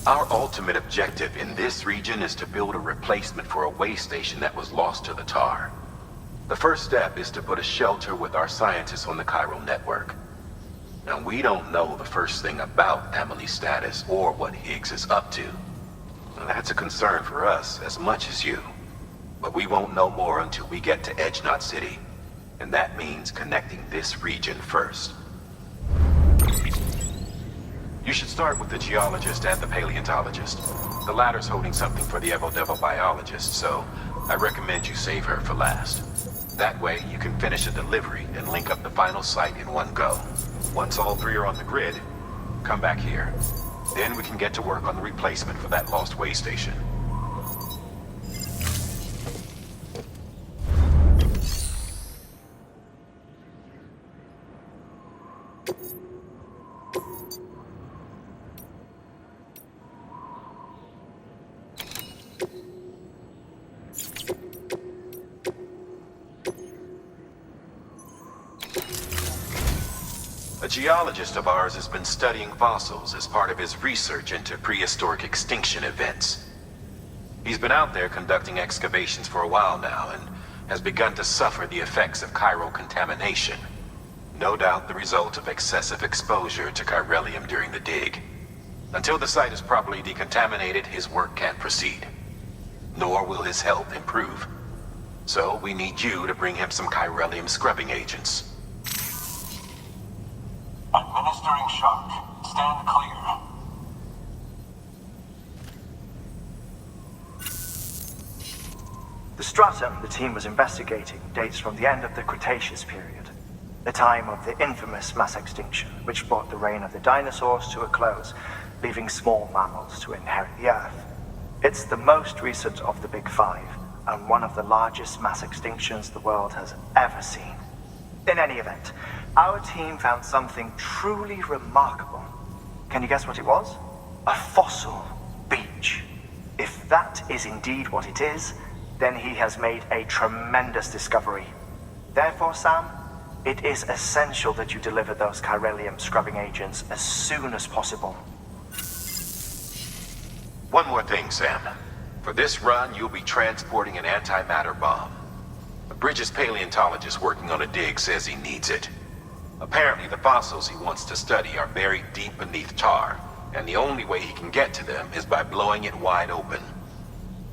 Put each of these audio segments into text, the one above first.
Our ultimate objective in this region is to build a replacement for a way station that was lost to the tar. The first step is to put a shelter with our scientists on the chiral network. Now, we don't know the first thing about Emily's status or what Higgs is up to. Now, that's a concern for us as much as you. But we won't know more until we get to Edge Knot City. And that means connecting this region first. You should start with the geologist and the paleontologist. The latter's holding something for the Evo-Devo biologist, so I recommend you save her for last. That way, you can finish a delivery and link up the final site in one go. Once all three are on the grid, come back here. Then we can get to work on the replacement for that lost way station. A geologist of ours has been studying fossils as part of his research into prehistoric extinction events. He's been out there conducting excavations for a while now and has begun to suffer the effects of chiral contamination. No doubt the result of excessive exposure to chiralium during the dig. Until the site is properly decontaminated, his work can't proceed. Nor will his health improve. So we need you to bring him some chiralium scrubbing agents. Administering shock. Stand clear. The stratum the team was investigating dates from the end of the Cretaceous period, the time of the infamous mass extinction, which brought the reign of the dinosaurs to a close, leaving small mammals to inherit the Earth. It's the most recent of the Big Five, and one of the largest mass extinctions the world has ever seen. In any event, our team found something truly remarkable. Can you guess what it was? A fossil beach. If that is indeed what it is, then he has made a tremendous discovery. Therefore, Sam, it is essential that you deliver those chiralium scrubbing agents as soon as possible. One more thing, Sam. For this run, you'll be transporting an antimatter bomb. The Bridges paleontologist working on a dig says he needs it. Apparently, the fossils he wants to study are buried deep beneath tar, and the only way he can get to them is by blowing it wide open.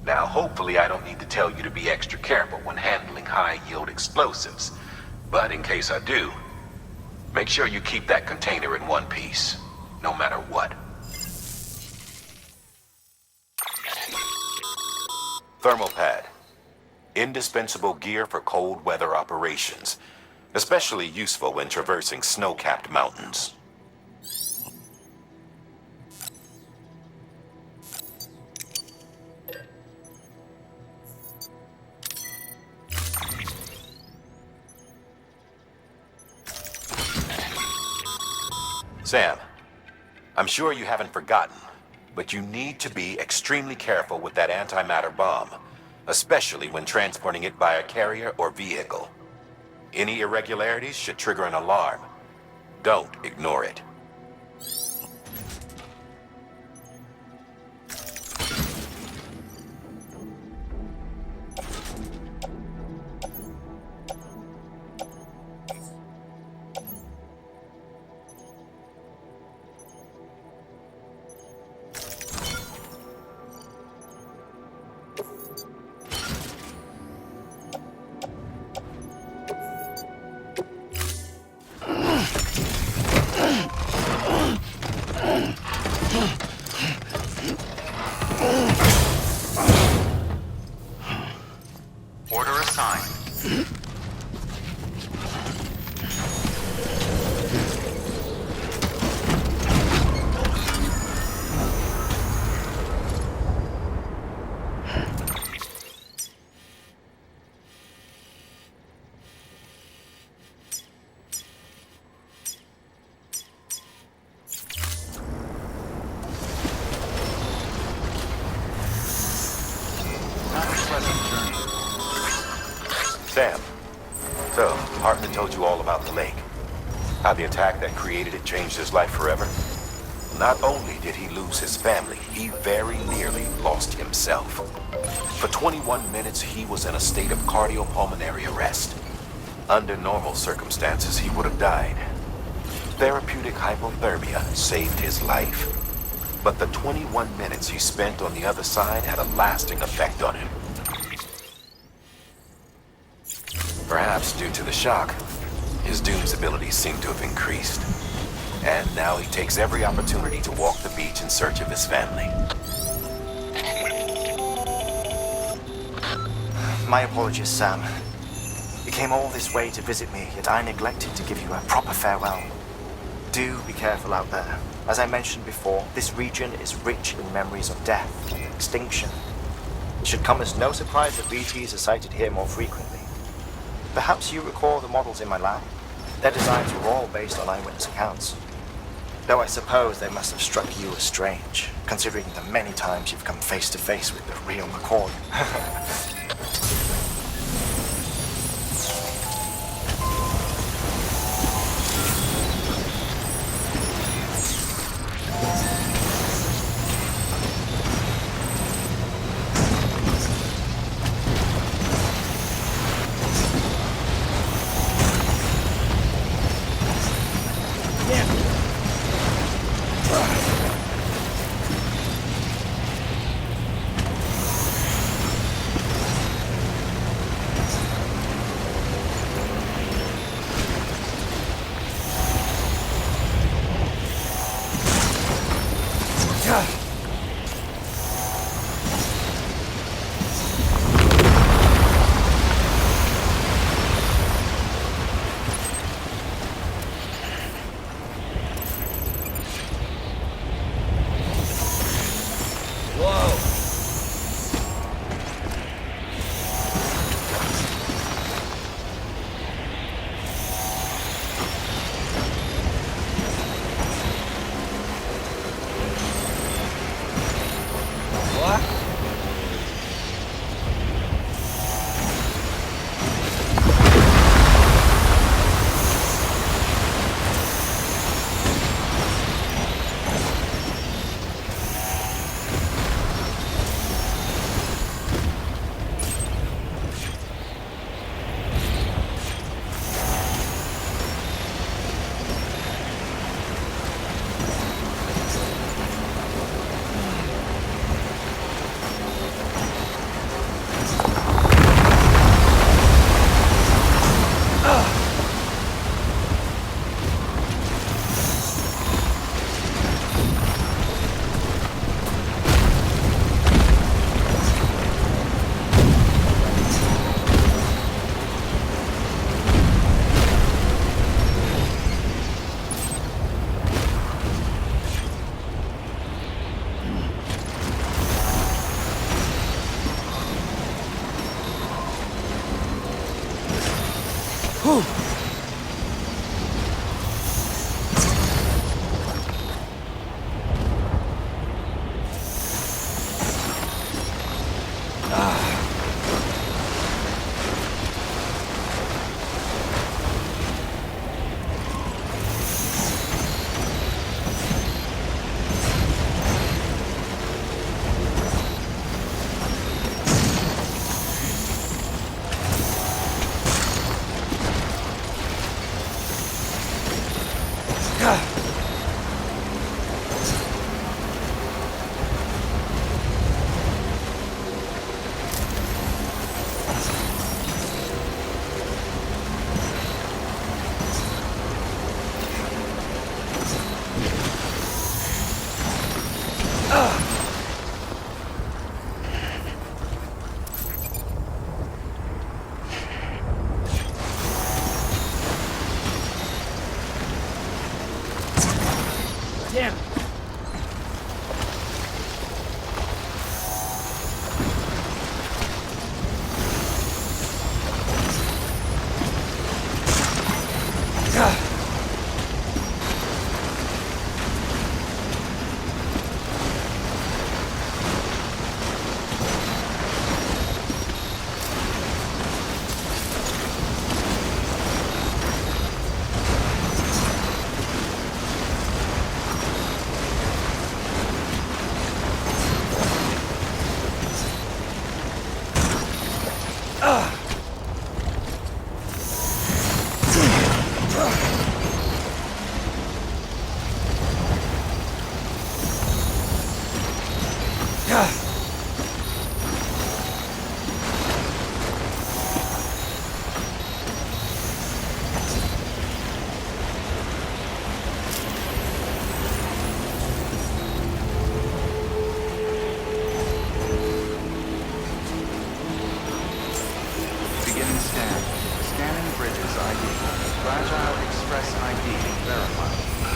Now, hopefully I don't need to tell you to be extra careful when handling high-yield explosives, but in case I do, make sure you keep that container in one piece, no matter what. Thermal pad. Indispensable gear for cold weather operations, especially useful when traversing snow-capped mountains. Sam, I'm sure you haven't forgotten, but you need to be extremely careful with that antimatter bomb, especially when transporting it by a carrier or vehicle. Any irregularities should trigger an alarm. Don't ignore it. Order assigned. Sam, so Hartman told you all about the lake. How the attack that created it changed his life forever? Not only did he lose his family, he very nearly lost himself. For 21 minutes, he was in a state of cardiopulmonary arrest. Under normal circumstances, he would have died. Therapeutic hypothermia saved his life. But the 21 minutes he spent on the other side had a lasting effect on him. Perhaps due to the shock, his Doom's abilities seem to have increased. And now he takes every opportunity to walk the beach in search of his family. My apologies, Sam. You came all this way to visit me, yet I neglected to give you a proper farewell. Do be careful out there. As I mentioned before, this region is rich in memories of death and extinction. It should come as no surprise that BTs are sighted here more frequently. Perhaps you recall the models in my lab? Their designs were all based on eyewitness accounts. Though I suppose they must have struck you as strange, considering the many times you've come face to face with the real McCoy.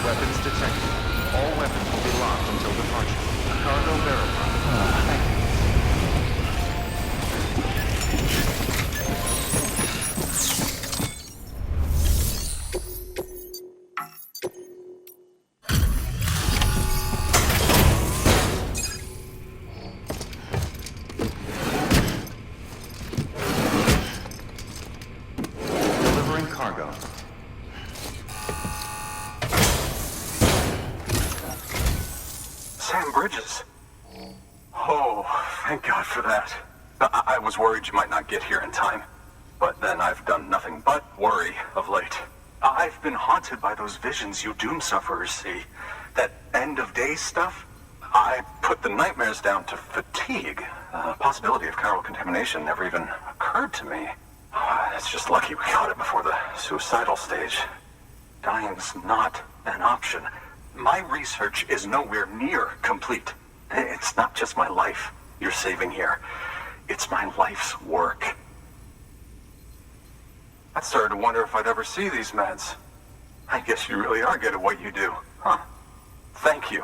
Weapons detected. All weapons will be locked until departure. Cargo verified. Thank you. Delivering cargo. Sam Bridges. Oh, thank God for that. I was worried you might not get here in time. But then I've done nothing but worry of late. I've been haunted by those visions you doom sufferers see. That end of days stuff. I put the nightmares down to fatigue. The possibility of chiral contamination never even occurred to me. It's just lucky we caught it before the suicidal stage. Dying's not an option. My research is nowhere near complete. It's not just my life you're saving here. It's my life's work. I started to wonder if I'd ever see these meds. I guess you really are good at what you do, huh? Thank you.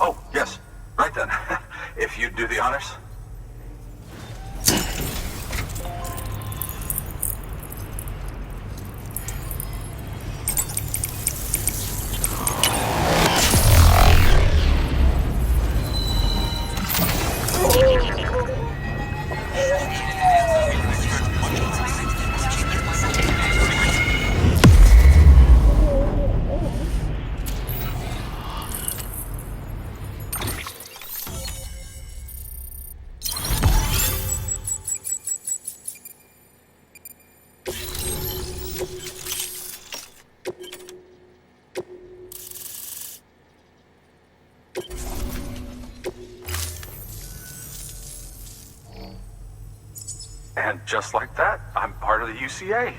Oh, yes. Right then. If you'd do the honors. And just like that, I'm part of the UCA,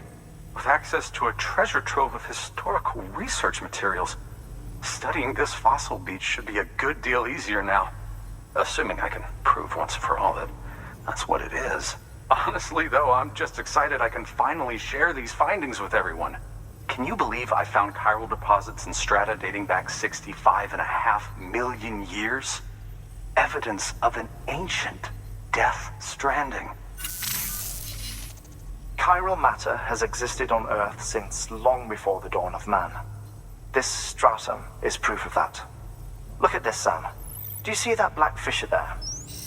with access to a treasure trove of historical research materials. Studying this fossil beach should be a good deal easier now, assuming I can prove once for all that that's what it is. Honestly, though, I'm just excited I can finally share these findings with everyone. Can you believe I found chiral deposits in strata dating back 65.5 million years? Evidence of an ancient death stranding. Chiral matter has existed on Earth since long before the dawn of man. This stratum is proof of that. Look at this, Sam. Do you see that black fissure there?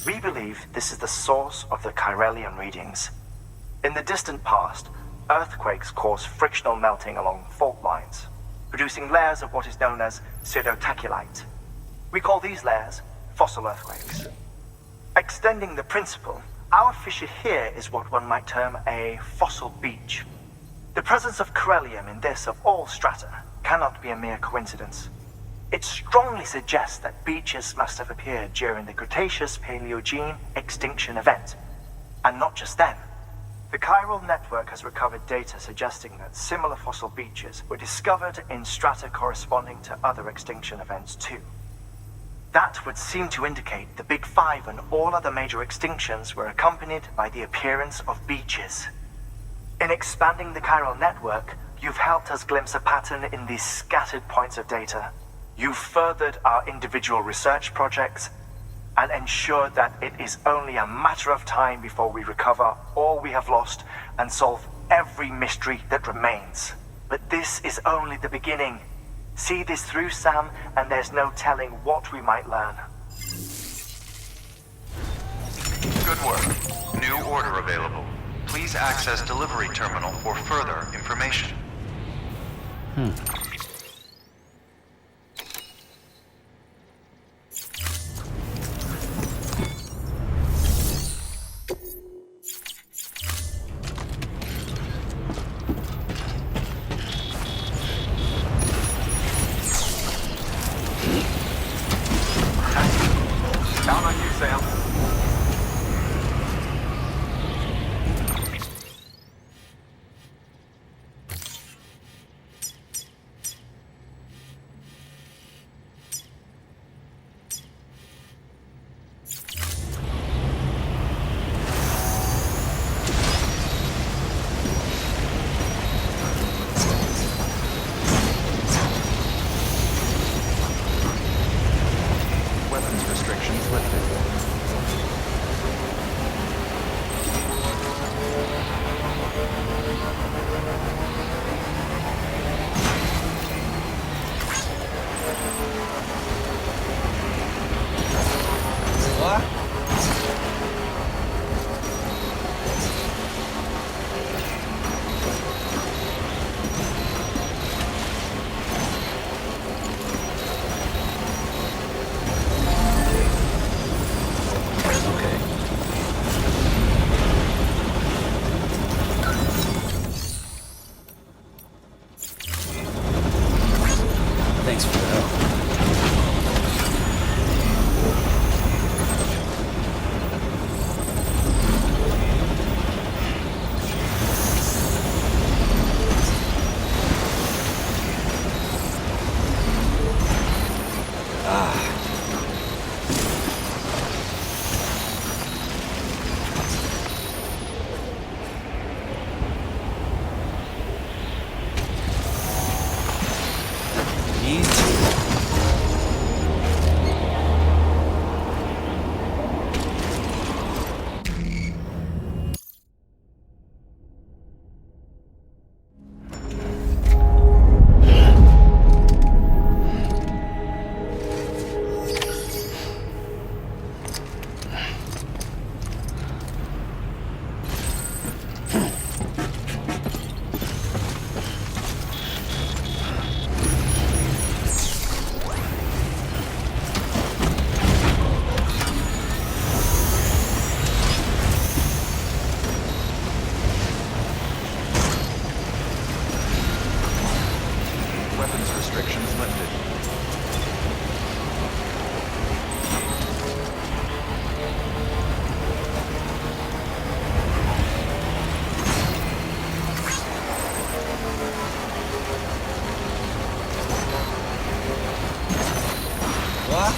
We believe this is the source of the Chiralian readings. In the distant past, earthquakes caused frictional melting along fault lines, producing layers of what is known as pseudotaculite. We call these layers fossil earthquakes. Extending the principle, our fissure here is what one might term a fossil beach. The presence of Corellium in this of all strata cannot be a mere coincidence. It strongly suggests that beaches must have appeared during the Cretaceous-Paleogene extinction event. And not just then. The chiral network has recovered data suggesting that similar fossil beaches were discovered in strata corresponding to other extinction events too. That would seem to indicate the Big Five and all other major extinctions were accompanied by the appearance of beaches. In expanding the chiral network, you've helped us glimpse a pattern in these scattered points of data. You've furthered our individual research projects and ensured that it is only a matter of time before we recover all we have lost and solve every mystery that remains. But this is only the beginning. See this through, Sam, and there's no telling what we might learn. Good work. New order available. Please access delivery terminal for further information. Sam. Weapons restrictions lifted. Thanks for the help. Weapons restrictions lifted. What?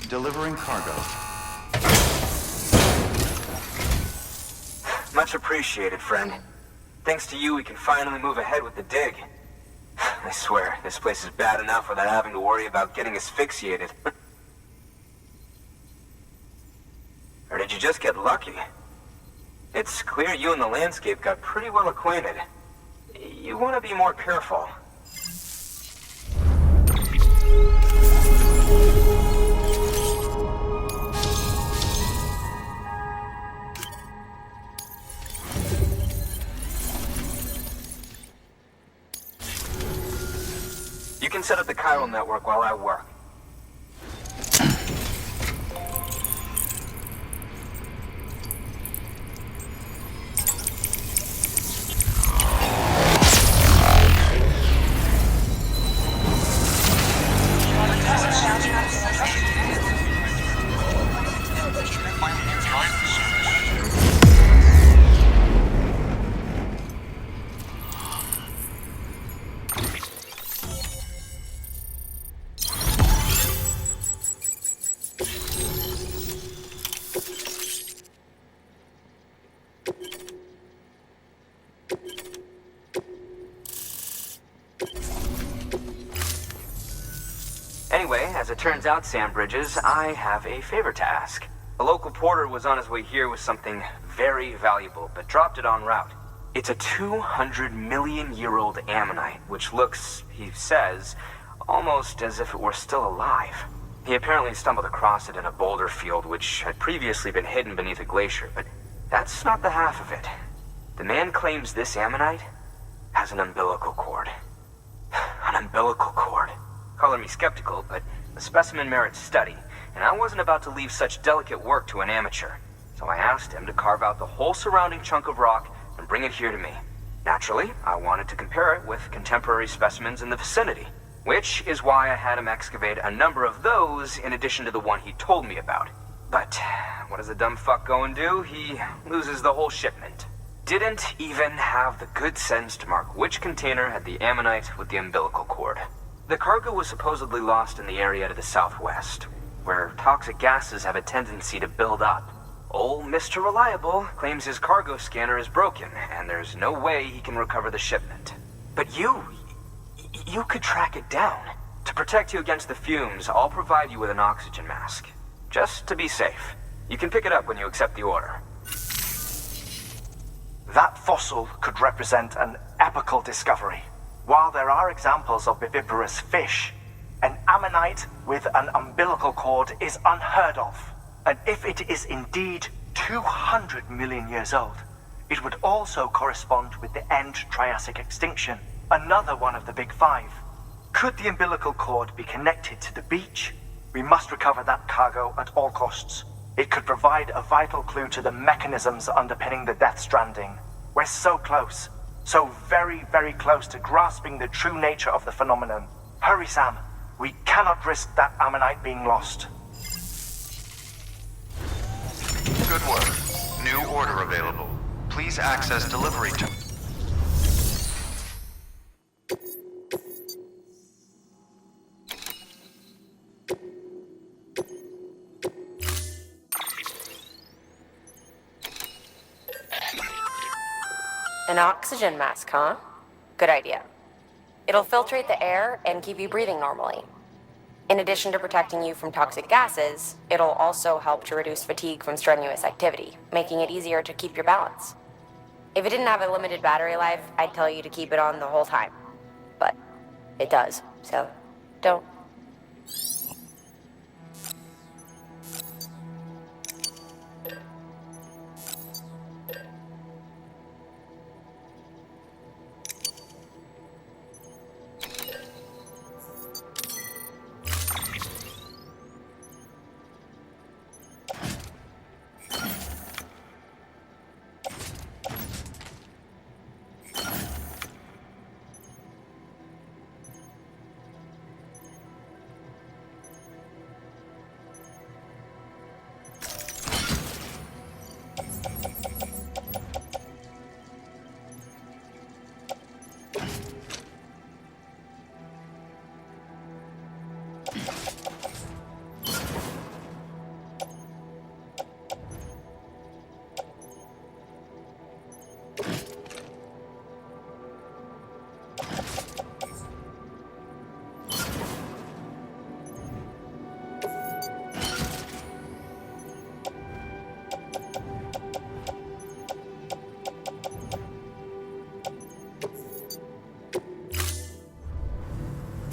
Delivering cargo. Much appreciated, friend. Thanks to you, we can finally move ahead with the dig. I swear, this place is bad enough without having to worry about getting asphyxiated. Or did you just get lucky? It's clear you and the landscape got pretty well acquainted. You want to be more careful. You can set up the chiral network while I work. Anyway, as it turns out, Sam Bridges, I have a favor to ask. A local porter was on his way here with something very valuable, but dropped it en route. It's a 200-million-year-old ammonite, which looks, he says, almost as if it were still alive. He apparently stumbled across it in a boulder field, which had previously been hidden beneath a glacier, but that's not the half of it. The man claims this ammonite has an umbilical cord. An umbilical cord. Color me skeptical, but the specimen merits study, and I wasn't about to leave such delicate work to an amateur. So I asked him to carve out the whole surrounding chunk of rock and bring it here to me. Naturally, I wanted to compare it with contemporary specimens in the vicinity, which is why I had him excavate a number of those in addition to the one he told me about. But what does the dumb fuck go and do? He loses the whole shipment. didn't even have the good sense to mark which container had the ammonite with the umbilical cord. The cargo was supposedly lost in the area to the southwest, where toxic gases have a tendency to build up. Old Mr. Reliable claims his cargo scanner is broken, and there's no way he can recover the shipment. But you could track it down. To protect you against the fumes, I'll provide you with an oxygen mask. Just to be safe. You can pick it up when you accept the order. That fossil could represent an epical discovery. While there are examples of viviparous fish, an ammonite with an umbilical cord is unheard of. And if it is indeed 200 million years old, it would also correspond with the end Triassic extinction, another one of the big five. Could the umbilical cord be connected to the beach? We must recover that cargo at all costs. It could provide a vital clue to the mechanisms underpinning the Death Stranding. We're so close. So very, very close to grasping the true nature of the phenomenon. Hurry, Sam. We cannot risk that ammonite being lost. Good work. New order available. Please access delivery to... An oxygen mask, huh? Good idea. It'll filtrate the air and keep you breathing normally. In addition to protecting you from toxic gases, it'll also help to reduce fatigue from strenuous activity, making it easier to keep your balance. If it didn't have a limited battery life, I'd tell you to keep it on the whole time. But it does, so don't.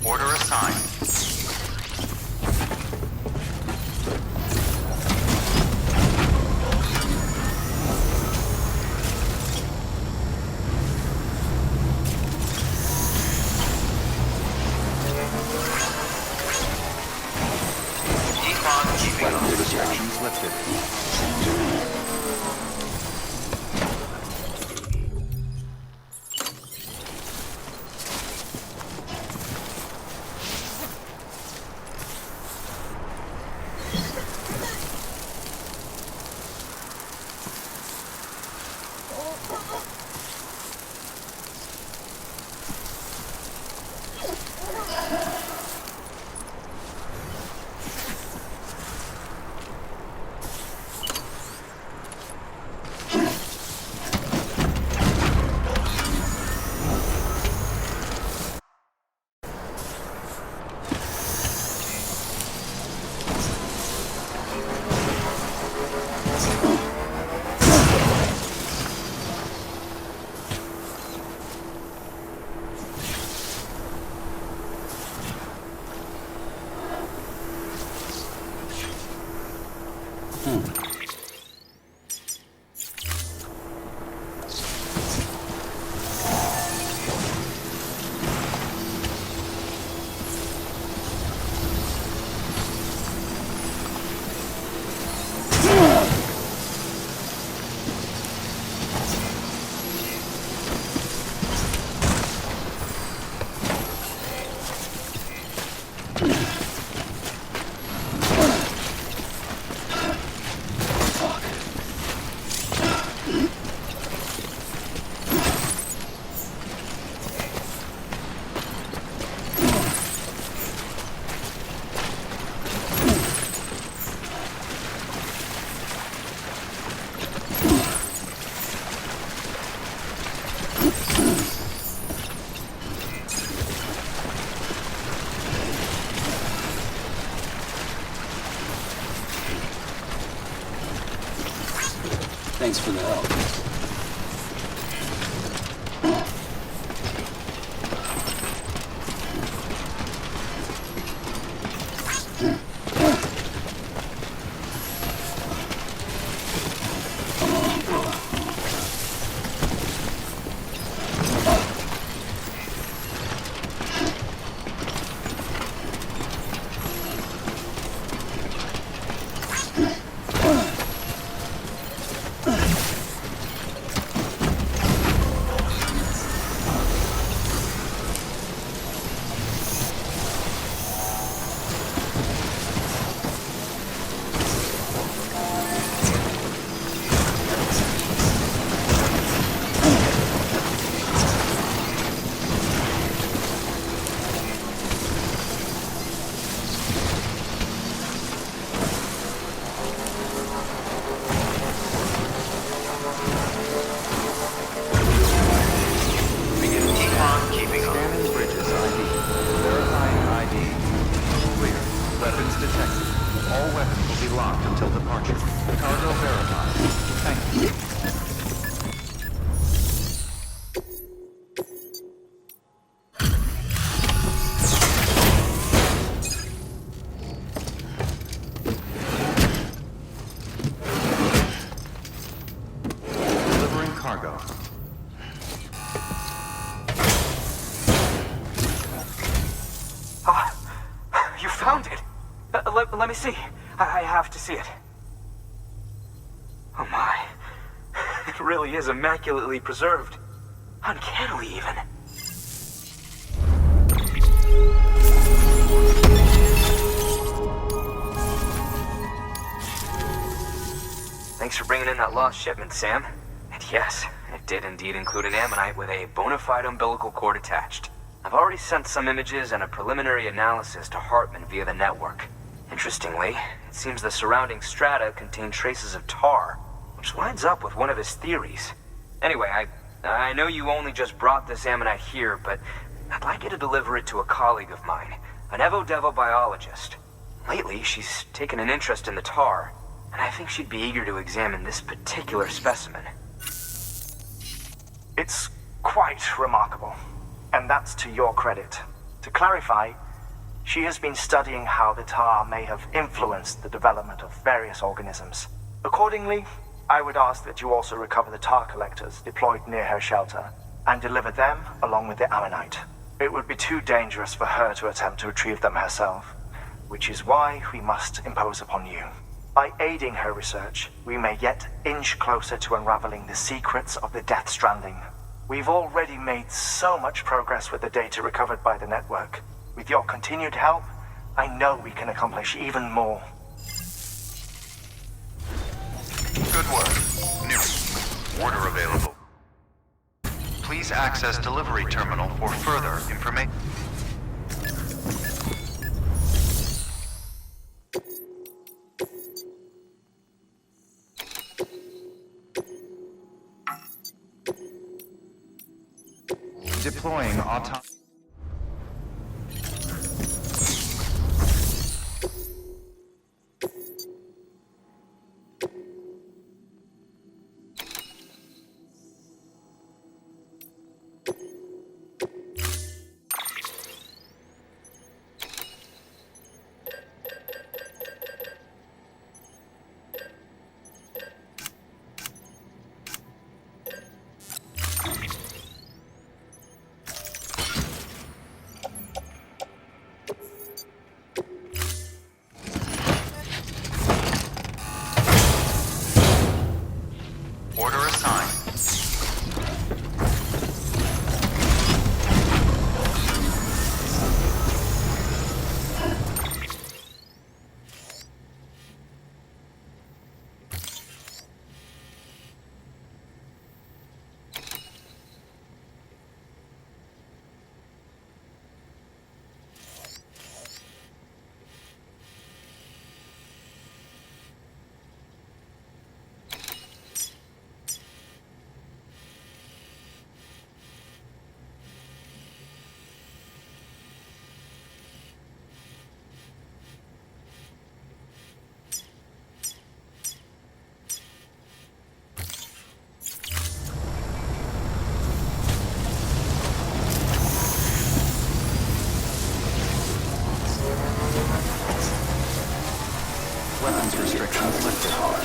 Order assigned. Decon keeping up. Restrictions lifted. Thanks for the help. Let me see. I have to see it. Oh my. It really is immaculately preserved. Uncannily, even. Thanks for bringing in that lost shipment, Sam. And yes, it did indeed include an ammonite with a bona fide umbilical cord attached. I've already sent some images and a preliminary analysis to Hartman via the network. Interestingly, it seems the surrounding strata contain traces of tar, which lines up with one of his theories. Anyway, I know you only just brought this ammonite here, but I'd like you to deliver it to a colleague of mine, an Evo-Devo biologist. Lately, she's taken an interest in the tar, and I think she'd be eager to examine this particular specimen. It's quite remarkable, and that's to your credit. To clarify, she has been studying how the tar may have influenced the development of various organisms. Accordingly, I would ask that you also recover the tar collectors deployed near her shelter and deliver them along with the ammonite. It would be too dangerous for her to attempt to retrieve them herself, which is why we must impose upon you. By aiding her research, we may yet inch closer to unraveling the secrets of the Death Stranding. We've already made so much progress with the data recovered by the network. With your continued help, I know we can accomplish even more. Good work. New order available. Please access delivery terminal for further information. Deploying auto... Lift it hard.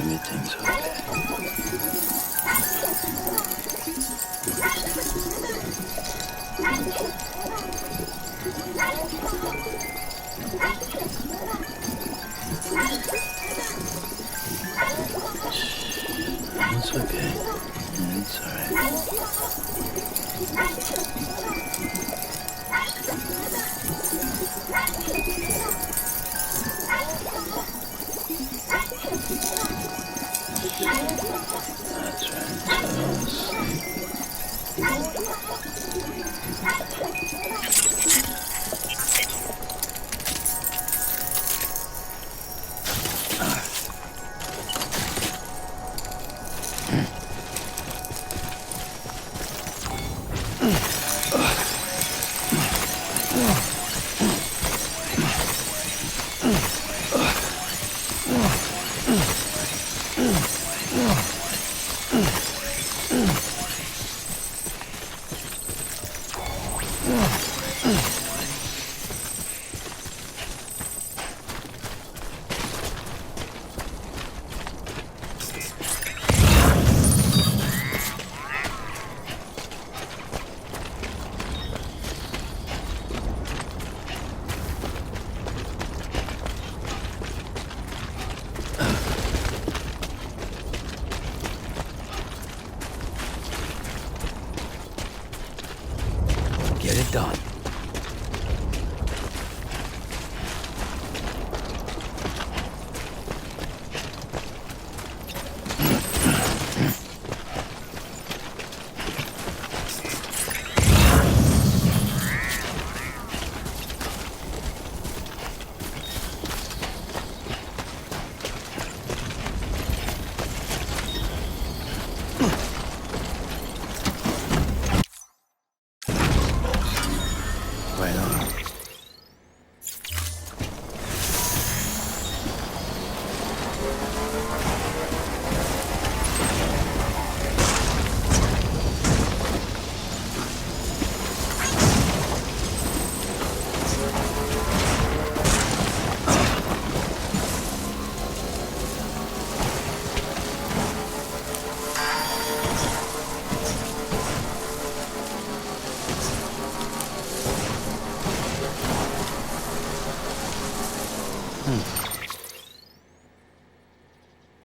Everything's okay. It's okay. It's alright. That's right. So sleep. right on.